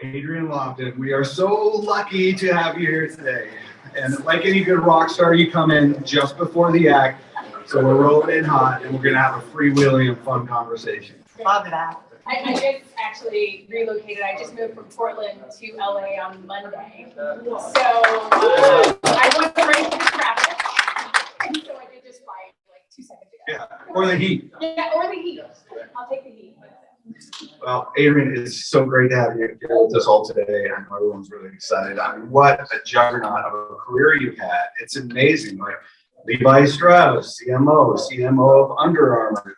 Adrienne Lofton, we are so lucky to have you here today. And like any good rock star, you come in just before the act. So we're rolling in hot and we're going to have a freewheeling and fun conversation. Love that. I just actually relocated. I just moved from Portland to LA on Monday. So I wasn't ready for the traffic. And so I did just fly like 2 seconds ago. Yeah, or the heat. Yeah, or the heat. I'll take the heat. Well, Adrienne, it's so great to have you here with us all today. I know everyone's really excited. I mean, what a juggernaut of a career you've had. It's amazing. Like Levi Strauss, CMO of Under Armour,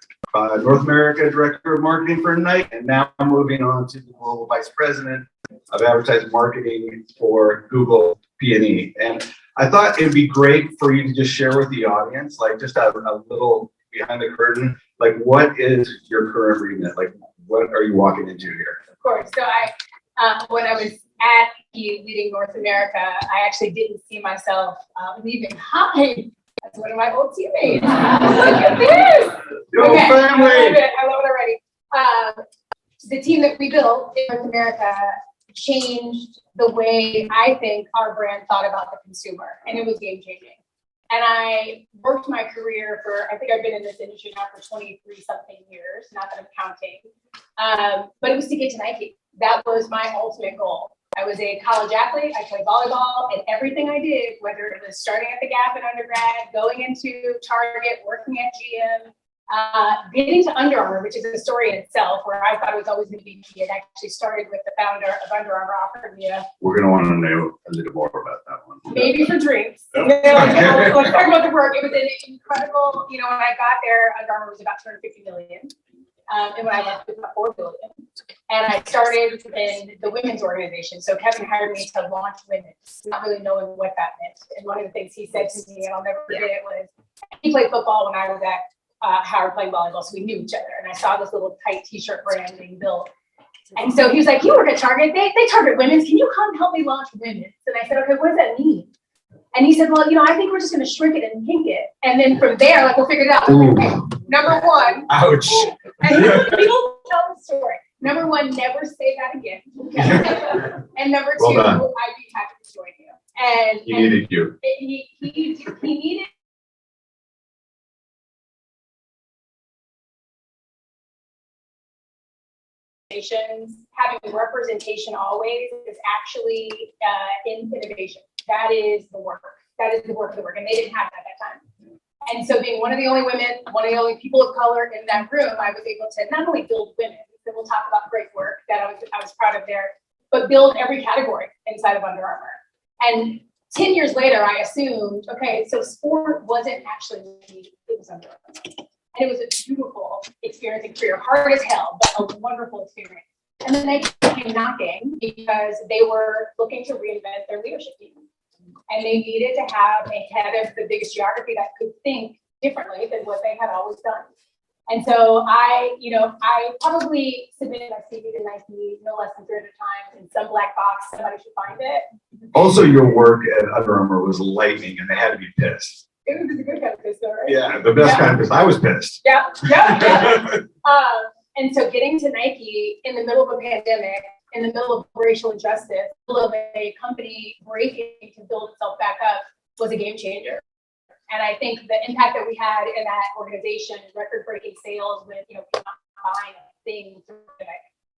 North America Director of Marketing for Nike, and now I'm moving on to the Global Vice President of Advertising Marketing for Google P&E. And I thought it'd be great for you to just share with the audience, like just a little behind the curtain, like what is your current remit? Like what are you walking into here? Of course. So when I was at leading North America, I actually didn't see myself leaving Hyde. That's one of my old teammates. Look at this. Yo, okay, family. I love it already. The team that we built in North America changed the way I think our brand thought about the consumer, and it was game changing. And I worked my career for, I think I've been in this industry now for 23 something years, not that I'm counting, but it was to get to Nike. That was my ultimate goal. I was a college athlete, I played volleyball, and everything I did, whether it was starting at the Gap in undergrad, going into Target, working at GM, getting to Under Armour, which is a story in itself, where I thought it was always going to be me. It actually started with the founder of Under Armour offering me We're going to want to know a little more about that one. Maybe for drinks. Yep. Let's talk about the work. It was an incredible, when I got there, Under Armour was about 250 million. And when I left, it was about 4 billion. And I started in the women's organization. So Kevin hired me to launch women's, not really knowing what that meant. And one of the things he said to me, and I'll never forget it, was he played football when I was at Howard playing volleyball, so we knew each other. And I saw this little tight t-shirt brand being built. And so he was like, you work at Target, they target women's. Can you come help me launch women's? And I said, okay, what does that mean? And he said, well, I think we're just going to shrink it and kink it. And then from there, we'll figure it out. Okay, number one. Ouch. And people tell the story. Number one, never say that again. Okay? And number two, I'd be happy to join you. And he needed you. He needed. Having representation always is actually in innovation. That is the work. That is the work of the work. And they didn't have that at that time. And so being one of the only women, one of the only people of color in that room, I was able to not only build women, that we'll talk about great work that I was proud of there, but build every category inside of Under Armour. And 10 years later, I assumed, okay, so sport wasn't actually me, it was Under Armour. And it was a beautiful experience and career, hard as hell, but a wonderful experience. And then they came knocking because they were looking to reinvent their leadership team. And they needed to have a head of the biggest geography that could think differently than what they had always done. And so I probably submitted my CV to Nike no less than 300 times in some black box. Somebody should find it. Also, your work at Under Armour was lightning, and they had to be pissed. It was a good kind of piss, though, right? Yeah, the best kind of pissed. I was pissed. Yeah. And so getting to Nike in the middle of a pandemic, in the middle of racial injustice, in the middle of a company breaking to build itself back up was a game changer. And I think the impact that we had in that organization, record-breaking sales with, people not buying things,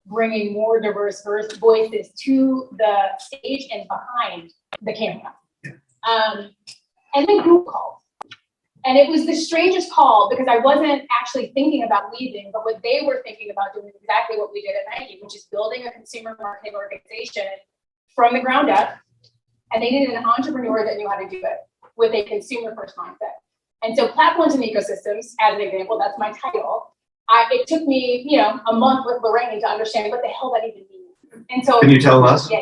bringing more diverse voices to the stage and behind the camera. And then Google called. And it was the strangest call because I wasn't actually thinking about leaving, but what they were thinking about doing exactly what we did at Nike, which is building a consumer marketing organization from the ground up. And they needed an entrepreneur that knew how to do it with a consumer first mindset. And so platforms and ecosystems, as an example, that's my title. It took me, a month with Lorraine to understand what the hell that even means. And so, can you tell us? Yeah.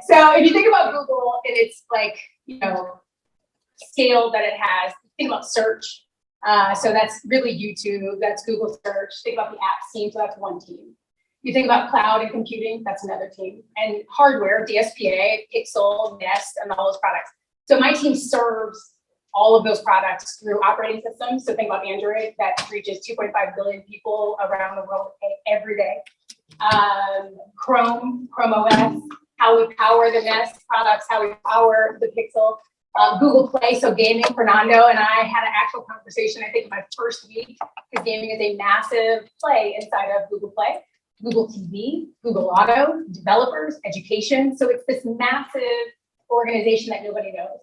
So if you think about Google and it's like, scale that it has, think about search. So that's really YouTube, that's Google search. Think about the apps team, so that's one team. You think about cloud and computing, that's another team. And hardware, DSPA, Pixel, Nest, and all those products. So my team serves all of those products through operating systems. So think about Android that reaches 2.5 billion people around the world every day. Chrome OS, how we power the Nest products, how we power the Pixel, Google Play, so gaming. Fernando and I had an actual conversation, I think, in my first week, because gaming is a massive play inside of Google Play, Google TV, Google Auto, developers, education. So it's this massive organization that nobody knows.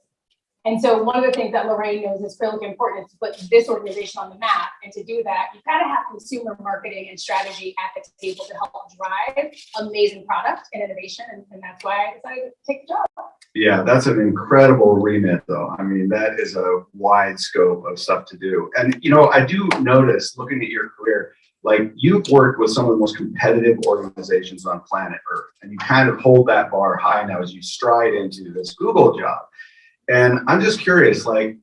And so one of the things that Lorraine knows is critically important is to put this organization on the map. And to do that, you've got to have consumer marketing and strategy at the table to help drive amazing product and innovation. And that's why I decided to take the job. Yeah, that's an incredible remit, though. I mean, that is a wide scope of stuff to do. And, you know, I do notice, looking at your career, like you've worked with some of the most competitive organizations on planet Earth, and you kind of hold that bar high now as you stride into this Google job. And I'm just curious, like,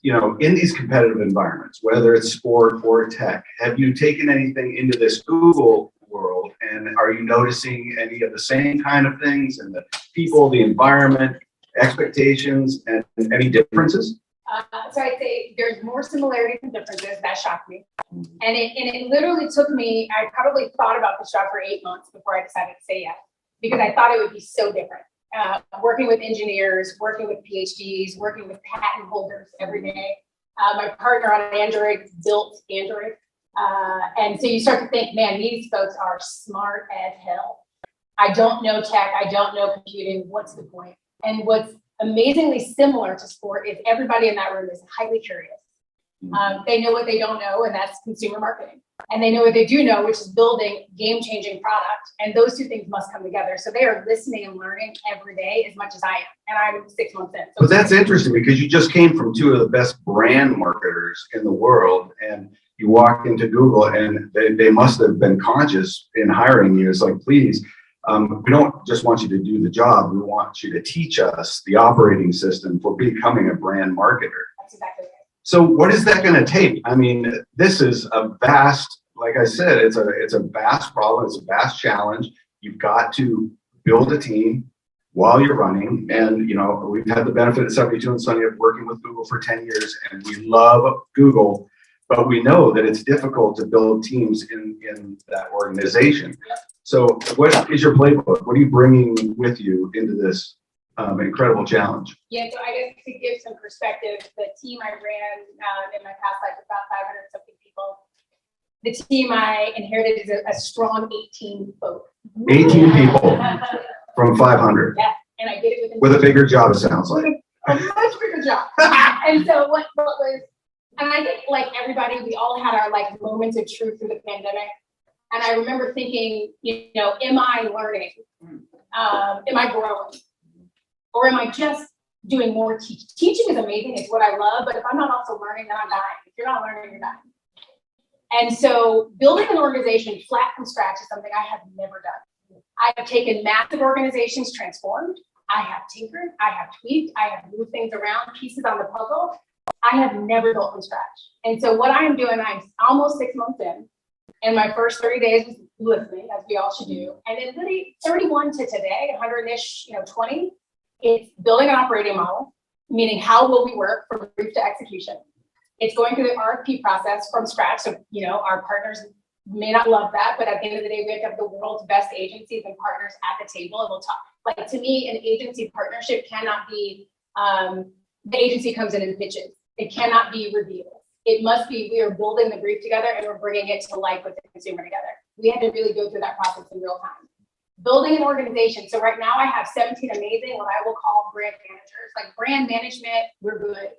you know, in these competitive environments, whether it's sport or tech, have you taken anything into this Google world? And are you noticing any of the same kind of things in the people, the environment, expectations, and any differences? So I'd say there's more similarities than differences. That shocked me. And it literally took me, I probably thought about this job for 8 months before I decided to say yes, because I thought it would be so different. Working with engineers, working with PhDs, working with patent holders every day. My partner on Android built Android. And so you start to think, man, these folks are smart as hell. I don't know tech. I don't know computing. What's the point? And what's amazingly similar to sport is everybody in that room is highly curious. They know what they don't know, and that's consumer marketing. And they know what they do know, which is building game-changing product. And those two things must come together. So they are listening and learning every day as much as I am. And I'm 6 months in. So but that's interesting because you just came from two of the best brand marketers in the world, and you walk into Google, and they must have been conscious in hiring you. It's like, please, we don't just want you to do the job. We want you to teach us the operating system for becoming a brand marketer. That's exactly right. So what is that going to take? I mean, this is a vast, like I said, it's a vast problem. It's a vast challenge. You've got to build a team while you're running. And, you know, we've had the benefit at 72andSunny of working with Google for 10 years, and we love Google, but we know that it's difficult to build teams in that organization. So what is your playbook? What are you bringing with you into this incredible challenge? Yeah, so I guess to give some perspective, the team I ran in my past life was about 500 something people. The team I inherited is a strong 18 folk. 18 people from 500. Yeah, and I did it with a bigger job, it sounds like. A much bigger job. And so what was, and I think like everybody, we all had our like moments of truth through the pandemic. And I remember thinking, you know, am I learning? Am I growing? Or am I just doing more teaching? Teaching is amazing. It's what I love. But if I'm not also learning, then I'm dying. If you're not learning, you're dying. And so building an organization flat from scratch is something I have never done. I have taken massive organizations, transformed. I have tinkered. I have tweaked. I have moved things around, pieces on the puzzle. I have never built from scratch. And so what I am doing, I'm almost 6 months in. And my first 30 days was listening, as we all should do. And then really 31 to today, 100-ish, 20. It's building an operating model, meaning how will we work from brief to execution. It's going through the RFP process from scratch. So, our partners may not love that, but at the end of the day, we have to have the world's best agencies and partners at the table. And we'll talk. Like, to me, an agency partnership cannot be, the agency comes in and pitches. It cannot be revealed. It must be, we are building the brief together and we're bringing it to life with the consumer together. We had to really go through that process in real time. Building an organization. So right now I have 17 amazing, what I will call brand managers. Like brand management, we're good.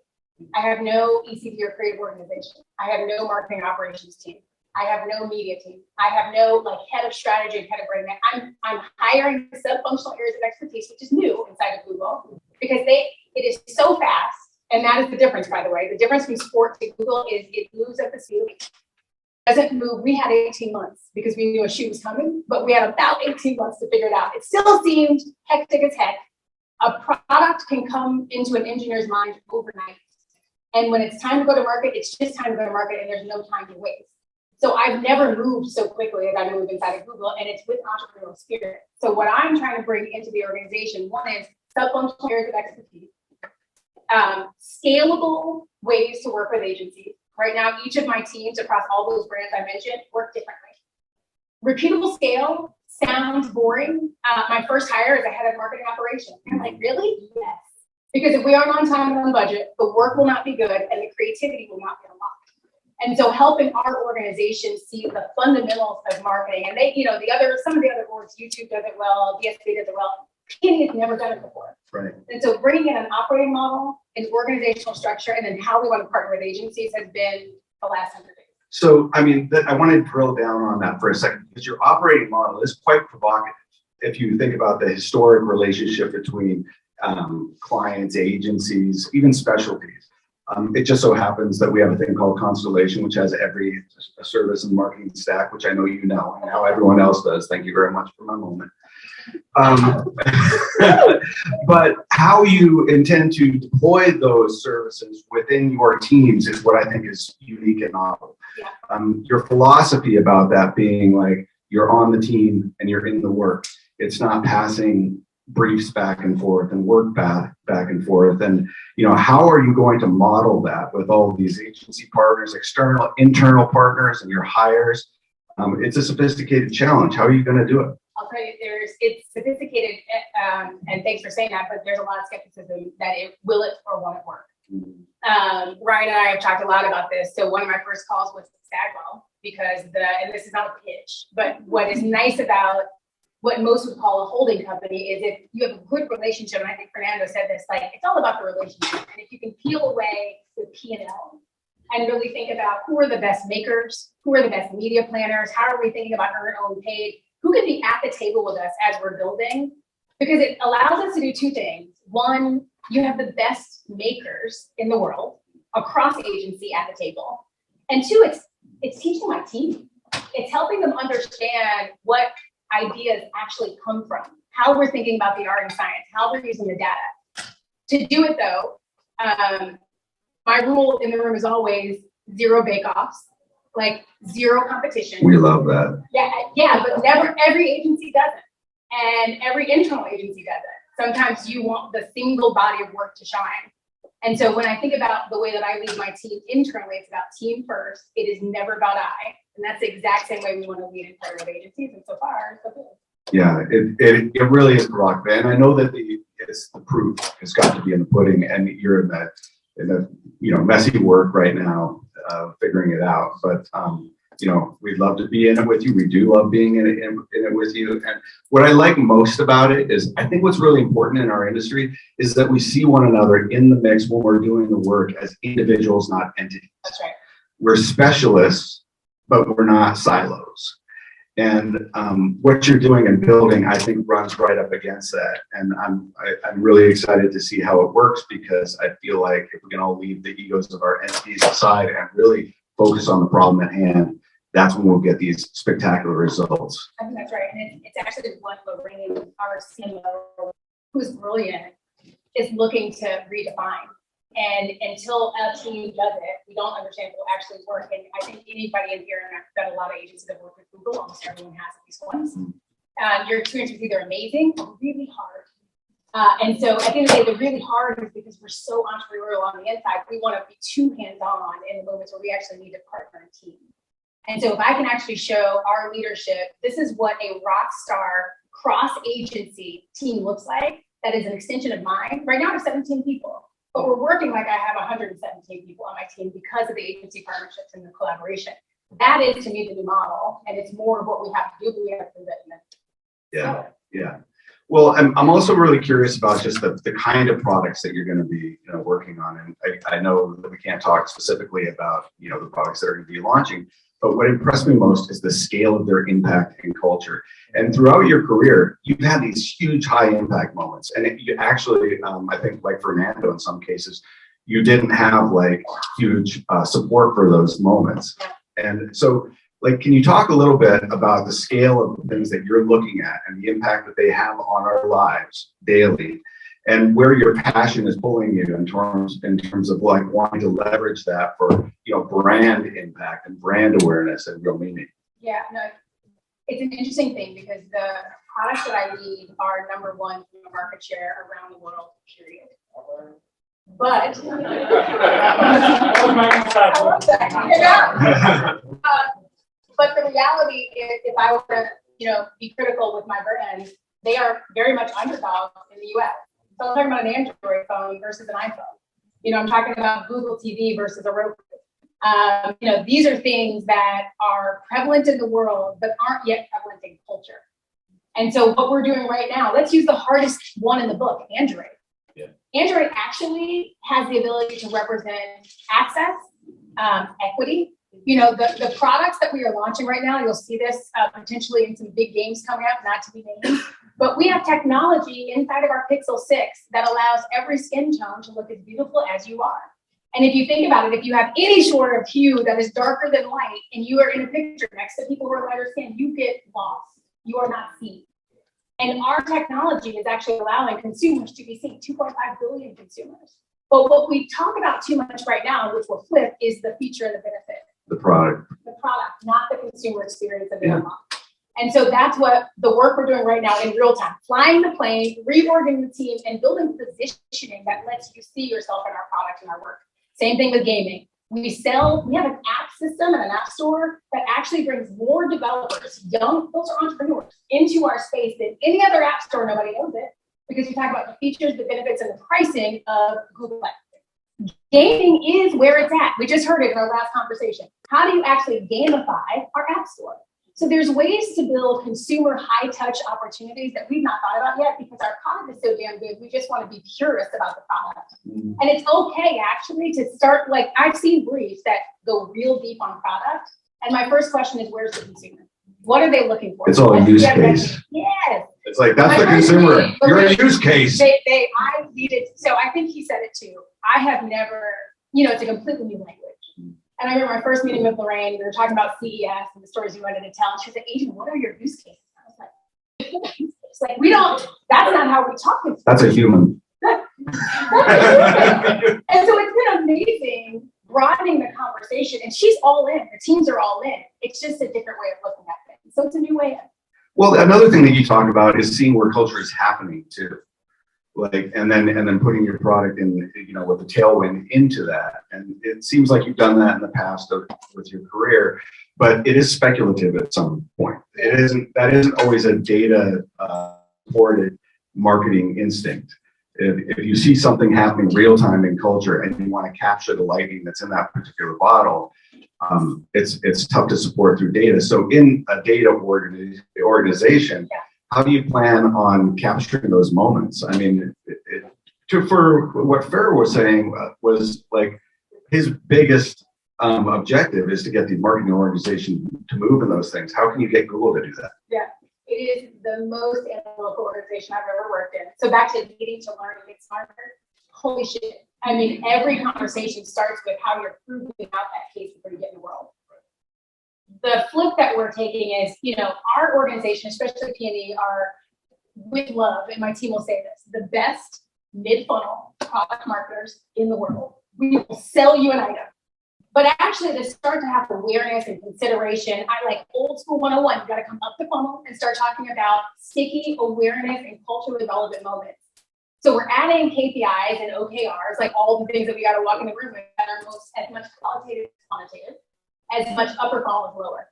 I have no ECD or creative organization. I have no marketing operations team. I have no media team. I have no head of strategy and head of brand. I'm hiring sub-functional areas of expertise, which is new inside of Google, because it is so fast. And that is the difference, by the way. The difference from sport to Google is it moves at the speed. Doesn't move. We had 18 months because we knew a shoe was coming, but we had about 18 months to figure it out. It still seemed hectic as heck. A product can come into an engineer's mind overnight. And when it's time to go to market, it's just time to go to market and there's no time to waste. So I've never moved so quickly as I moved inside of Google, and it's with entrepreneurial spirit. So what I'm trying to bring into the organization, one is sub-functional areas of expertise, scalable ways to work with agencies. Right now, each of my teams across all those brands I mentioned work differently. Repeatable scale sounds boring. My first hire is a head of marketing operations. I'm like, really? Yes. Because if we aren't on time and on budget, the work will not be good and the creativity will not be unlocked. And so helping our organization see the fundamentals of marketing, and they, some of the other boards, YouTube does it well, DSP does it well. P&E has never done it before. Right. And so bringing in an operating model, an organizational structure, and then how we want to partner with agencies has been the last 100 days. So, I mean, I want to drill down on that for a second, because your operating model is quite provocative. If you think about the historic relationship between clients, agencies, even specialties. It just so happens that we have a thing called Constellation, which has every service and marketing stack, which I know you know, and now everyone else does. Thank you very much for my moment. But how you intend to deploy those services within your teams is what I think is unique and novel. Yeah. Your philosophy about that being like you're on the team and you're in the work. It's not passing briefs back and forth and work back and forth. And, how are you going to model that with all of these agency partners, external, internal partners, and your hires? It's a sophisticated challenge. How are you going to do it? I'll tell you, it's sophisticated, and thanks for saying that, but there's a lot of skepticism that will it or won't it work? Mm-hmm. Ryan and I have talked a lot about this. So one of my first calls was Stagwell, because and this is not a pitch, but what is nice about what most would call a holding company is if you have a good relationship, and I think Fernando said this, like it's all about the relationship. And if you can peel away the P&L and really think about who are the best makers, who are the best media planners, how are we thinking about earn, own, paid, who can be at the table with us as we're building, because it allows us to do two things. One, you have the best makers in the world across agency at the table. And two, it's teaching my team. It's helping them understand what ideas actually come from, how we're thinking about the art and science, how we're using the data. To do it though, my rule in the room is always 0 bake-offs, like 0 competition. We love that. Yeah, but never every agency does it, and every internal agency does it. Sometimes you want the single body of work to shine. And so when I think about the way that I lead my team internally, it's about team first. It is never about I. And that's the exact same way we want to lead in partner with agencies. And so far, so good. Yeah, it really is provocative. And I know that the proof has got to be in the pudding, and you're in the messy work right now, figuring it out. But we'd love to be in it with you. We do love being in it with you. And what I like most about it is, I think what's really important in our industry is that we see one another in the mix when we're doing the work as individuals, not entities. That's right. We're specialists, but we're not silos. And what you're doing and building, I think, runs right up against that. And I'm really excited to see how it works, because I feel like if we can all leave the egos of our entities aside and really focus on the problem at hand, that's when we'll get these spectacular results. I think that's right. And it's actually what Lorraine, our CMO, who's brilliant, is looking to redefine. And until a team does it, we don't understand it will actually work. And I think anybody in here, and I've got a lot of agencies that work with Google, almost everyone has at least once. Your experience was either amazing or really hard. And so at the end of the day, the really hard is because we're so entrepreneurial on the inside. We want to be too hands-on in the moments where we actually need to partner and team. And so if I can actually show our leadership, this is what a rock star cross-agency team looks like, that is an extension of mine. Right now I have 17 people, but we're working like I have 117 people on my team because of the agency partnerships and the collaboration. That is, to me, the new model, and it's more of what we have to do, but we have to do that. Yeah. Well, I'm also really curious about just the kind of products that you're going to be working on. And I know that we can't talk specifically about the products that are going to be launching, but what impressed me most is the scale of their impact and culture. And throughout your career, you've had these huge high impact moments. And you actually, I think like Fernando, in some cases, you didn't have like huge support for those moments. And so, can you talk a little bit about the scale of the things that you're looking at and the impact that they have on our lives daily, and where your passion is pulling you in terms of like wanting to leverage that for brand impact and brand awareness and real meaning? Yeah, no, it's an interesting thing because the products that I lead are number one from a market share around the world, period. But but the reality is, if I were to be critical with my brand, they are very much underdogs in the US. So I'm talking about an Android phone versus an iPhone. I'm talking about Google TV versus a Roku. These are things that are prevalent in the world, but aren't yet prevalent in culture. And so what we're doing right now, let's use the hardest one in the book, Android. Yeah. Android actually has the ability to represent access, equity. The products that we are launching right now, you'll see this potentially in some big games coming up, not to be named, but we have technology inside of our Pixel 6 that allows every skin tone to look as beautiful as you are. And if you think about it, if you have any sort of hue that is darker than light and you are in a picture next to people who are lighter skin, you get lost. You are not seen. And our technology is actually allowing consumers to be seen, 2.5 billion consumers. But what we talk about too much right now, which will flip, is the feature and the benefit. The product. The product, not the consumer experience of the unlock. And so that's what the work we're doing right now in real time, flying the plane, reorging the team, and building positioning that lets you see yourself in our product and our work. Same thing with gaming. We have an app system and an app store that actually brings more developers, those are entrepreneurs, into our space than any other app store. Nobody knows it because you talk about the features, the benefits, and the pricing of Google Play. Gaming is where it's at. We just heard it in our last conversation. How do you actually gamify our app store? So there's ways to build consumer high-touch opportunities that we've not thought about yet because our product is so damn good. We just want to be purist about the product. And it's okay, actually, to start, I've seen briefs that go real deep on product. And my first question is, where's the consumer? What are they looking for? It's all a use case. Yes. It's like, that's the consumer. You're a use case. So I think he said it too. I have never, it's a completely new language. And I remember my first meeting with Lorraine, we were talking about CES and the stories you wanted to tell. And she was like, Adrienne, what are your use cases? I was like, that's not how we talk. That's a human. That's a human. And so it's been amazing broadening the conversation. And she's all in. The teams are all in. It's just a different way of looking at things. So it's a new way in. Well, another thing that you talk about is seeing where culture is happening too. And then putting your product in, with the tailwind into that. And it seems like you've done that in the past with your career, but it is speculative at some point. That isn't always a data supported marketing instinct. If you see something happening real time in culture and you want to capture the lightning that's in that particular bottle, it's tough to support through data. So in a data organization, how do you plan on capturing those moments? I mean, for what Farrah was saying was like his biggest objective is to get the marketing organization to move in those things. How can you get Google to do that? Yeah, it is the most analytical organization I've ever worked in. So back to needing to learn and get smarter. Holy shit. I mean, every conversation starts with how you're proving out that case before you get in the world. The flip that we're taking is, our organization, especially P&E, are with love, and my team will say this, the best mid-funnel product marketers in the world. We will sell you an item. But actually, to start to have awareness and consideration, I like old school 101. You got to come up the funnel and start talking about sticky awareness and culturally relevant moments. So we're adding KPIs and OKRs, like all the things that we got to walk in the room with that are as much qualitative as quantitative, as much upper funnel as lower.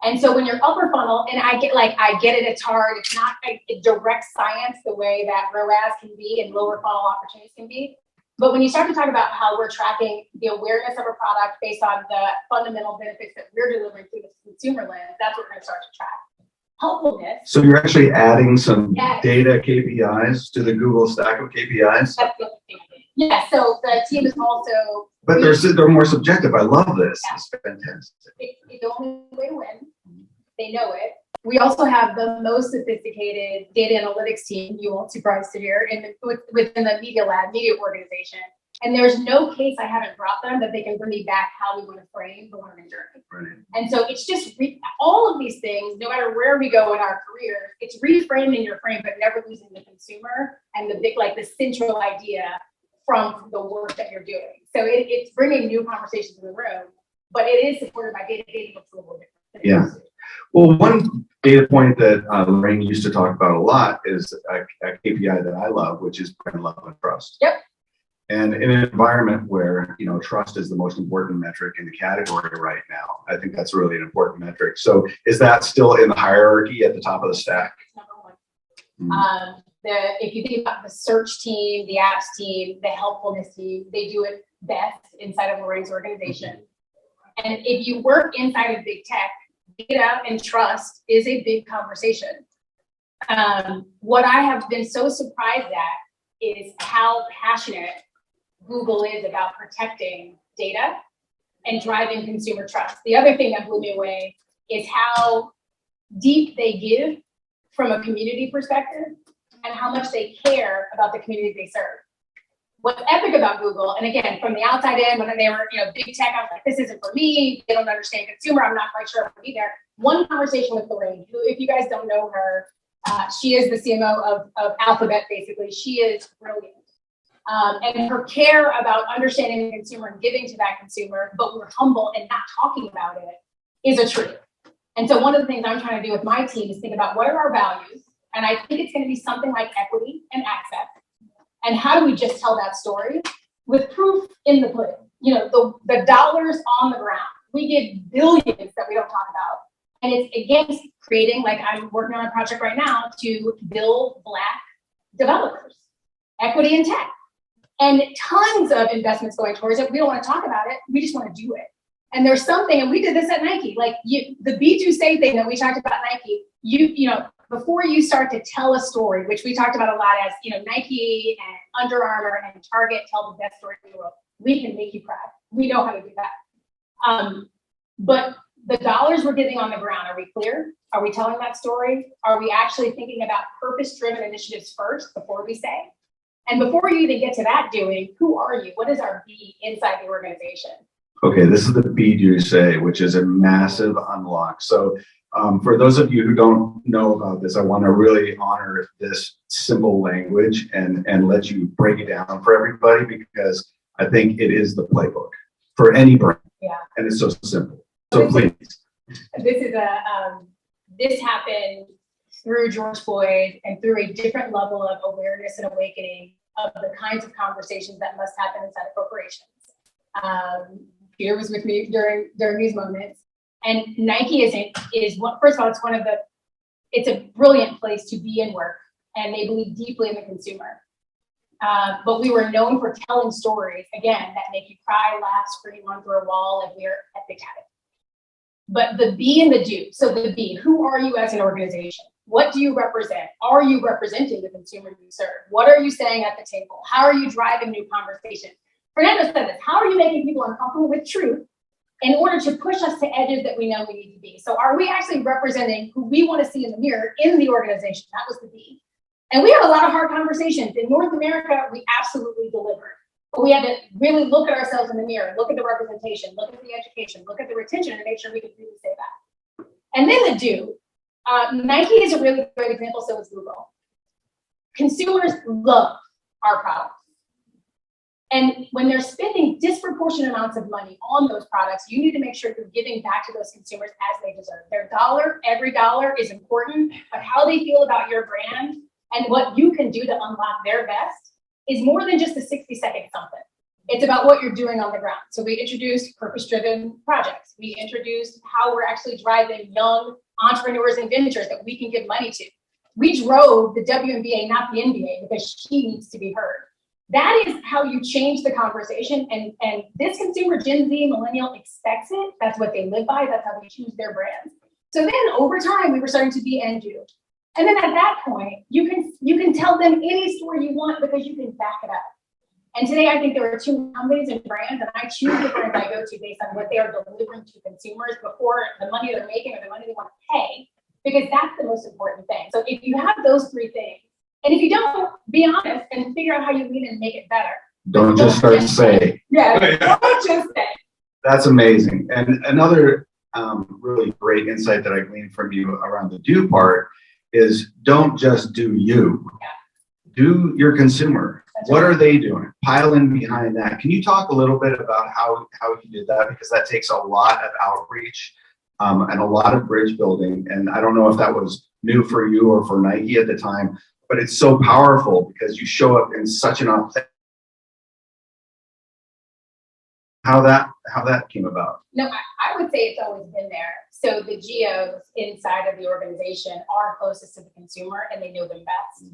And so when you're upper funnel, and I get it, it's hard. It's not a direct science the way that ROAS can be and lower funnel opportunities can be. But when you start to talk about how we're tracking the awareness of a product based on the fundamental benefits that we're delivering through the consumer lens, that's what we're going to start to track. Helpfulness. So you're actually adding some data KPIs to the Google stack of KPIs? That's the other thing. Yeah, so the team is also... But they're more subjective. I love this. Yeah. It's fantastic. It's the only way to win. They know it. We also have the most sophisticated data analytics team, you won't be surprised to hear, within the media organization. And there's no case I haven't brought them that they can bring me back how we want to frame the learning journey. Right. And so it's just all of these things, no matter where we go in our careers, it's reframing your frame, but never losing the consumer and the central idea from the work that you're doing. So it's bringing new conversations in the room, but it is supported by data. Data looks a little different. Yeah. Well, one data point that Lorraine used to talk about a lot is a KPI that I love, which is brand love and trust. Yep. And in an environment where, trust is the most important metric in the category right now, I think that's really an important metric. So is that still in the hierarchy at the top of the stack? Number one. If you think about the search team, the apps team, the helpfulness team, they do it best inside of Lorraine's organization. And if you work inside of big tech, data and trust is a big conversation. What I have been so surprised at is how passionate Google is about protecting data and driving consumer trust. The other thing that blew me away is how deep they give from a community perspective and how much they care about the communities they serve. What's epic about Google, and again, from the outside in, when they were, big tech, I was like, this isn't for me. They don't understand consumer. I'm not quite sure I will be there. One conversation with Lorraine, who, if you guys don't know her, she is the CMO of Alphabet, basically. She is brilliant. And her care about understanding the consumer and giving to that consumer, but we're humble and not talking about it, is a truth. And so one of the things I'm trying to do with my team is think about what are our values. And I think it's going to be something like equity and access. And how do we just tell that story with proof in the pudding? The dollars on the ground. We give billions that we don't talk about. And it's against creating, like I'm working on a project right now to build Black developers, equity in tech. And tons of investments going towards it. We don't want to talk about it. We just want to do it. And there's something, and we did this at Nike, like the B2Say thing that we talked about Nike, before you start to tell a story, which we talked about a lot as, Nike and Under Armour and Target tell the best story in the world. We can make you cry. We know how to do that. But the dollars we're getting on the ground, are we clear? Are we telling that story? Are we actually thinking about purpose-driven initiatives first before we say? And before you even get to that doing, who are you? What is our B inside the organization? Okay, this is the B2Say, which is a massive unlock. So for those of you who don't know about this, I want to really honor this simple language and let you break it down for everybody, because I think it is the playbook for any brand. Yeah. And it's so simple. So please. This happened through George Floyd and through a different level of awareness and awakening of the kinds of conversations that must happen inside of corporations. Peter was with me during these moments, and Nike is one. First of all, it's a brilliant place to be and work, and they believe deeply in the consumer. But we were known for telling stories, again, that make you cry, laugh, scream, run through a wall, and we're epic at it. But the B and the do. So the B, who are you as an organization? What do you represent? Are you representing the consumer you serve? What are you saying at the table? How are you driving new conversations? Fernando said this, how are you making people uncomfortable with truth in order to push us to edges that we know we need to be? So are we actually representing who we want to see in the mirror in the organization? That was the B. And we have a lot of hard conversations. In North America, we absolutely delivered. But we had to really look at ourselves in the mirror, look at the representation, look at the education, look at the retention, and make sure we could really say that. And then the do. Nike is a really great example, so is Google. Consumers love our products. And when they're spending disproportionate amounts of money on those products, you need to make sure you're giving back to those consumers as they deserve. Their dollar, every dollar is important, but how they feel about your brand and what you can do to unlock their best is more than just a 60-second something. It's about what you're doing on the ground. So we introduced purpose-driven projects. We introduced how we're actually driving young entrepreneurs and ventures that we can give money to. We drove the WNBA, not the NBA, because she needs to be heard. That is how you change the conversation. And this consumer, Gen Z, millennial, expects it. That's what they live by. That's how they choose their brands. So then over time, we were starting to be and do. And then at that point, you can tell them any story you want because you can back it up. And today, I think there are two companies and brands, and I choose the brands I go to based on what they are delivering to consumers before the money they're making or the money they want to pay, because that's the most important thing. So if you have those three things, and if you don't, be honest and figure out how you lean and make it better. Don't just start to say. Yeah, don't just say. That's amazing. And another really great insight that I gleaned from you around the do part is don't just do you. Yeah. Do your consumer. That's what right. are they doing? Pile in behind that. Can you talk a little bit about how you did that? Because that takes a lot of outreach and a lot of bridge building. And I don't know if that was new for you or for Nike at the time, but it's so powerful because you show up in such an authentic how that came about. No, I would say it's always been there. So the geos inside of the organization are closest to the consumer and they know them best.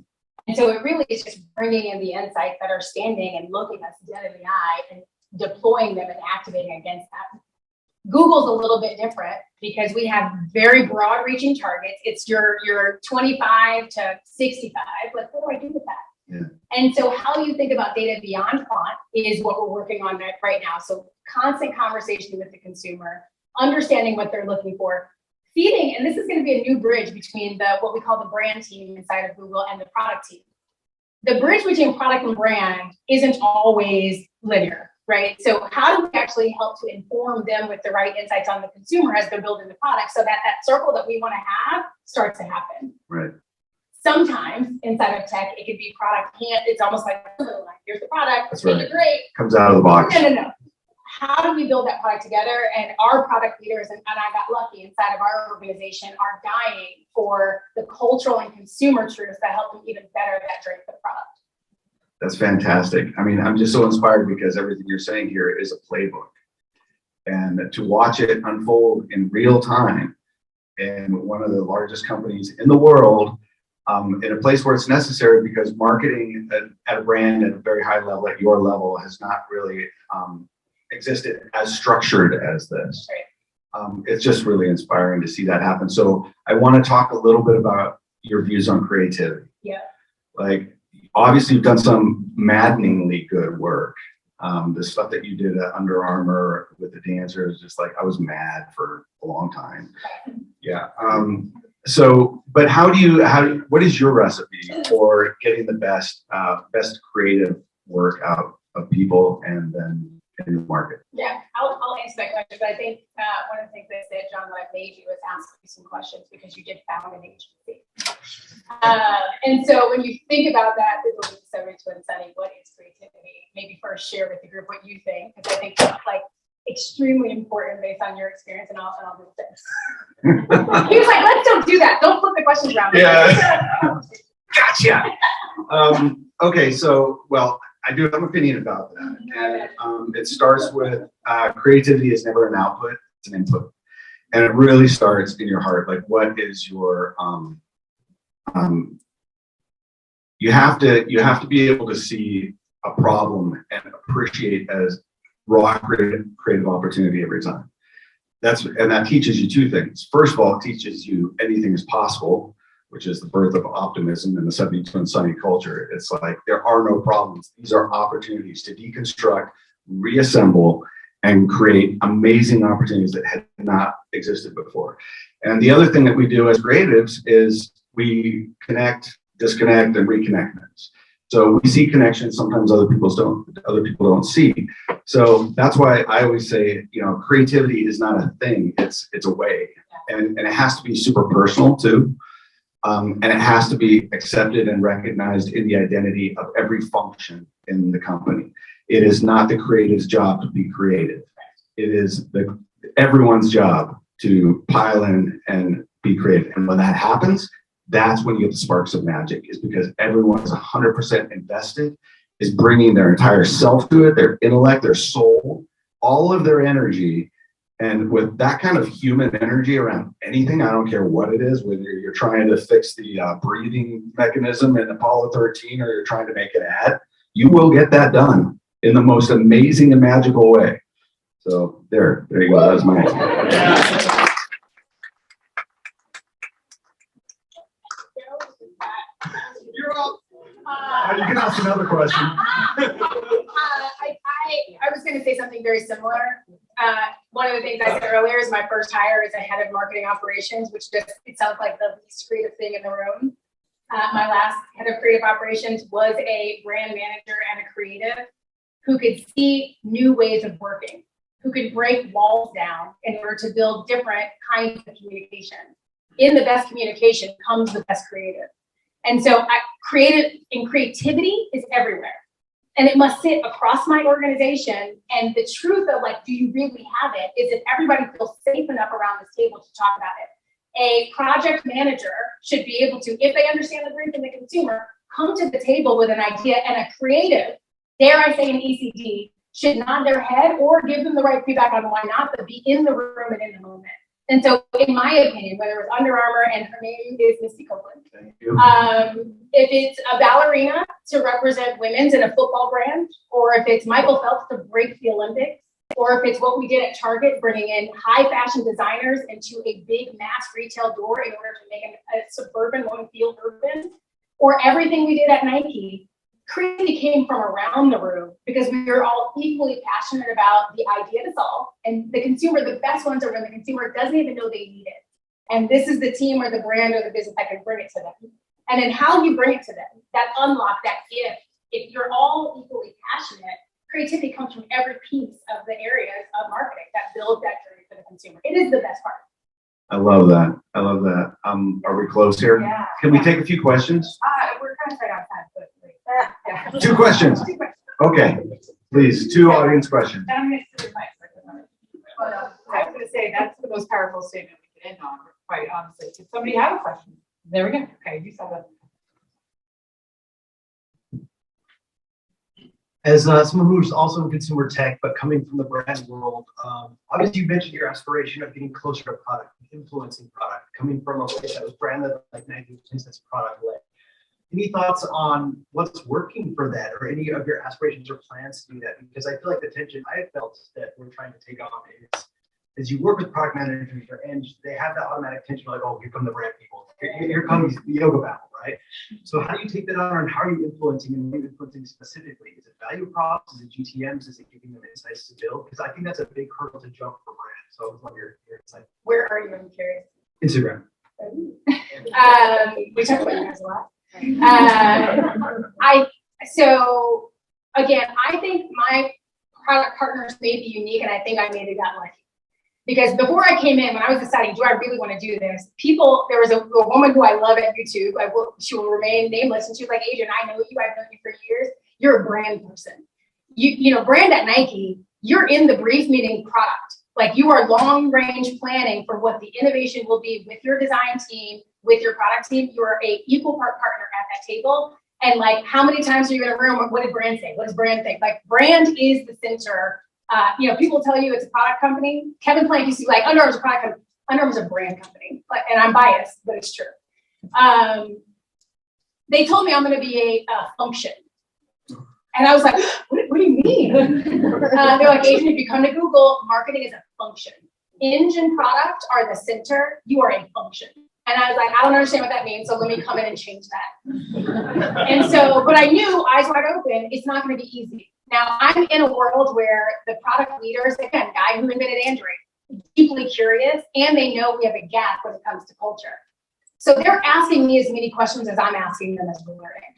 And so it really is just bringing in the insights that are standing and looking us dead in the eye and deploying them and activating against that. Google's a little bit different because we have very broad reaching targets. It's your 25 to 65. Like, what do I do with that? Yeah. And so how you think about data beyond font is what we're working on right now. So constant conversation with the consumer, understanding what they're looking for, feeding, and this is going to be a new bridge between what we call the brand team inside of Google and the product team. The bridge between product and brand isn't always linear, right? So how do we actually help to inform them with the right insights on the consumer as they're building the product so that circle that we want to have starts to happen? Right. Sometimes inside of tech, it could be product hand. It's almost like, here's the product. It's really great. Comes out of the box. No. How do we build that product together? And our product leaders, and I got lucky inside of our organization, are dying for the cultural and consumer truths that help them even better that journey for the product. That's fantastic. I mean, I'm just so inspired because everything you're saying here is a playbook. And to watch it unfold in real time in one of the largest companies in the world, in a place where it's necessary because marketing at a brand at a very high level, at your level, has not really existed as structured as this. Right. It's just really inspiring to see that happen. So I want to talk a little bit about your views on creativity. Yeah. Like, obviously you've done some maddeningly good work. The stuff that you did at Under Armour with the dancers, just like, I was mad for a long time. Yeah. So, but what is your recipe for getting the best creative work out of people and then in the market? Yeah, I'll answer that question. But I think one of the things that I said, John, that I made you was ask you some questions because you did found an agency. And so when you think about that, people with 72andSunny, what is creativity? Maybe first share with the group what you think, because I think it's like extremely important based on your experience, and I'll do this. He was like, let's don't do that. Don't flip the questions around. Yeah. Gotcha. Okay, so, well, I do have an opinion about that. And it starts with creativity is never an output, it's an input. And it really starts in your heart. Like, what is your, you have to be able to see a problem and appreciate as raw creative opportunity every time. And that teaches you two things. First of all, it teaches you anything is possible, which is the birth of optimism in the 72andSunny culture. It's like, there are no problems. These are opportunities to deconstruct, reassemble, and create amazing opportunities that had not existed before. And the other thing that we do as creatives is we connect, disconnect, and reconnect things. So we see connections sometimes other people don't see. So that's why I always say, creativity is not a thing, it's a way. And it has to be super personal too. And it has to be accepted and recognized in the identity of every function in the company. It is not the creative's job to be creative. It is everyone's job to pile in and be creative. And when that happens, that's when you get the sparks of magic, is because everyone is 100% invested, is bringing their entire self to it, their intellect, their soul, all of their energy. And with that kind of human energy around anything, I don't care what it is, whether you're trying to fix the breathing mechanism in Apollo 13 or you're trying to make an ad, you will get that done in the most amazing and magical way. So there you go. That was my answer. You can ask another question. I was going to say something very similar. One of the things I said earlier is my first hire is a head of marketing operations, which it sounds like the least creative thing in the room. My last head of creative operations was a brand manager and a creative who could see new ways of working, who could break walls down in order to build different kinds of communication. In the best communication comes the best creative. And so creativity is everywhere. And it must sit across my organization. And the truth of do you really have it is if everybody feels safe enough around this table to talk about it. A project manager should be able to, if they understand the brief and the consumer, come to the table with an idea, and a creative, dare I say an ECD, should nod their head or give them the right feedback on why not, but be in the room and in the moment. And so, in my opinion, whether it's Under Armour and her name is Misty Copeland, Thank you. if it's a ballerina to represent women's in a football brand, or if it's Michael Phelps to break the Olympics, or if it's what we did at Target, bringing in high fashion designers into a big mass retail door in order to make a suburban woman feel urban, or everything we did at Nike, creativity came from around the room because we were all equally passionate about the idea to solve. And the consumer, the best ones are when the consumer doesn't even know they need it. And this is the team or the brand or the business that can bring it to them. And then how you bring it to them, that unlock, that gift, if you're all equally passionate, creativity comes from every piece of the areas of marketing that build that journey for the consumer. It is the best part. I love that. I love that. Are we close here? Yeah. Can we take a few questions? We're kind of right on time, but yeah. 2 questions. Okay, please, 2 audience questions. I'm going to I was going to say that's the most powerful statement we can end on, quite honestly. Does somebody have a question? There we go. Okay, you saw that. As someone who's also in consumer tech, but coming from the brand world, obviously you mentioned your aspiration of getting closer to product, influencing product, coming from a place that was branded like 90% that's product led. Any thoughts on what's working for that, or any of your aspirations or plans to do that? Because I feel like the tension I have felt that we're trying to take on is you work with product managers and they have that automatic tension, like, oh, here come the brand people. Here comes the yoga battle, right? So how do you take that on, and how are you influencing, and what are you influencing specifically? Is it value props? Is it GTMs? Is it giving them insights to build? Because I think that's a big hurdle to jump for brands. So I would love your insight. Where are you? I'm curious. Instagram. We talk about you guys a lot. So again, I think my product partners may be unique, and I think I maybe got lucky. Because before I came in, when I was deciding, do I really want to do this? There was a woman who I love at YouTube. She will remain nameless, and she was like, Adrienne, I know you. I've known you for years. You're a brand person. You know, brand at Nike, you're in the brief meeting product. Like, you are long range planning for what the innovation will be with your design team, with your product team. You are a equal part partner at that table. And like, how many times are you in a room? What did brand say? What does brand think? Like, brand is the center. People tell you it's a product company. Kevin Plank used to be like, Under Armour's a product company. Under Armour's a brand company. And I'm biased, but it's true. They told me I'm going to be a function. And I was like, what do you mean? They're like, Adrienne, if you come to Google, marketing is a function. Engine product are the center. You are a function. And I was like, I don't understand what that means, so let me come in and change that. And so, but I knew, eyes wide open, it's not going to be easy. Now, I'm in a world where the product leaders, again, guy who invented Android, deeply curious, and they know we have a gap when it comes to culture. So they're asking me as many questions as I'm asking them as we're learning.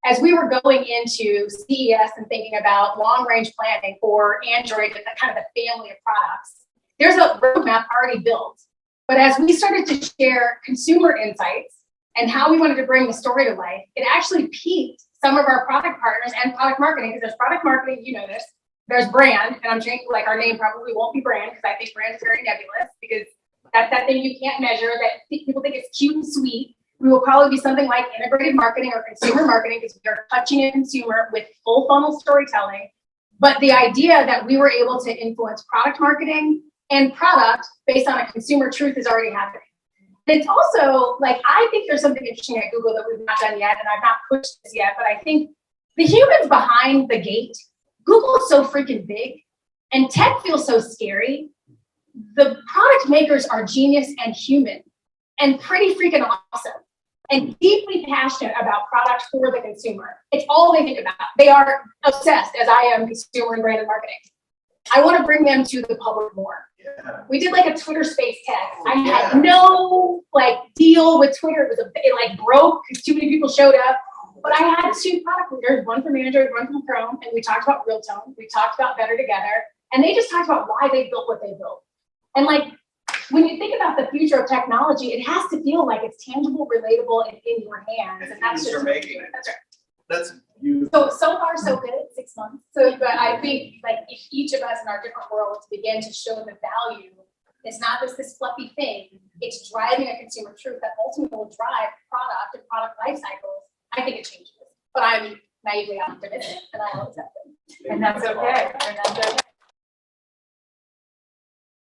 As we were going into CES and thinking about long-range planning for Android and kind of the family of products, there's a roadmap already built. But as we started to share consumer insights and how we wanted to bring the story to life, it actually piqued some of our product partners and product marketing, because there's product marketing, you know this, there's brand, and I'm saying, like, our name probably won't be brand, because I think brand is very nebulous, because that's that thing you can't measure, that people think it's cute and sweet. We will probably be something like integrated marketing or consumer marketing, because we are touching a consumer with full funnel storytelling. But the idea that we were able to influence product marketing and product based on a consumer truth is already happening. It's also, like, I think there's something interesting at Google that we've not done yet, and I've not pushed this yet, but I think the humans behind the gate, Google is so freaking big, and tech feels so scary. The product makers are genius and human, and pretty freaking awesome, and deeply passionate about product for the consumer. It's all they think about. They are obsessed, as I am, consumer and branded marketing. I want to bring them to the public more. Yeah. We did like a Twitter space test. I had no deal with Twitter. It broke because too many people showed up. But I had 2 product leaders, one from Android, one from Chrome, and we talked about Real Tone. We talked about Better Together, and they just talked about why they built what they built. And when you think about the future of technology, it has to feel like it's tangible, relatable, and in your hands. And that's just making it. That's right. That's beautiful. So far, so good. 6 months. But I think if each of us in our different worlds begin to show the value, it's not just this fluffy thing. It's driving a consumer truth that ultimately will drive product and product life cycles. I think it changes. But I'm naively optimistic, and I always have been. And that's okay, and that's okay.